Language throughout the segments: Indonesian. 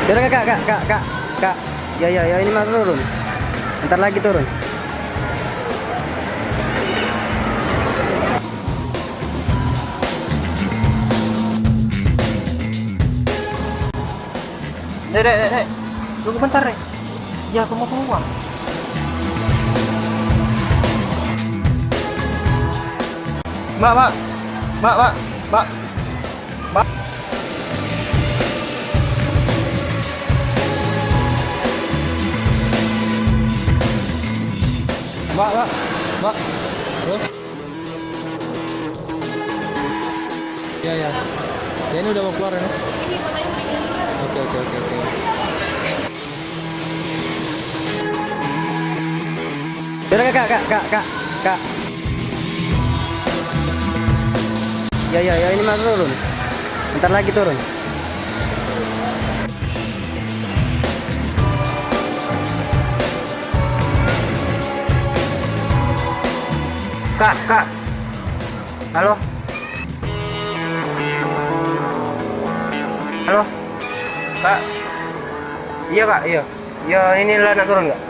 Yaudah kak. Ya ini mah turun. Ntar lagi turun. Dek. Tunggu bentar, Dek. Ya, aku mau keluar. Mbak. Mbak. Halo? Ya. Ya ini udah mau keluar ya? Oke. Yaudah kak. Ya ini mah turun. Ntar lagi turun. Kak. Halo? Kak. Iya, Kak, iya. Ya, ini lah nak turun nggak?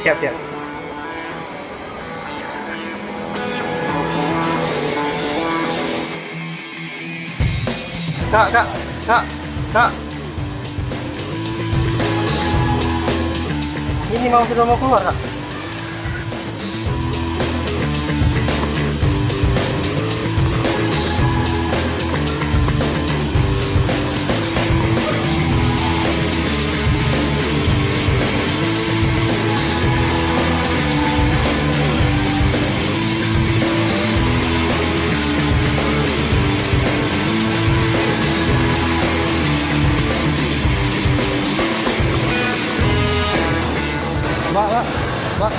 Siap. Kak. Ini sudah mau keluar, Kak. Mbak. Halo?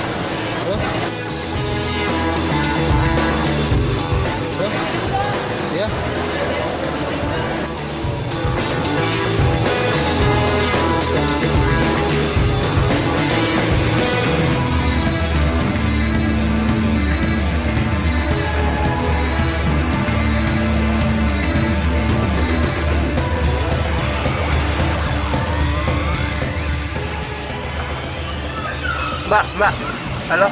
Ya. Mbak. Halo?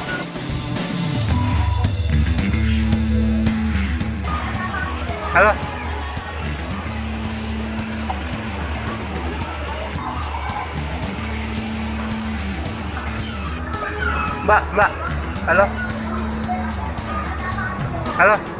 Mbak. Halo?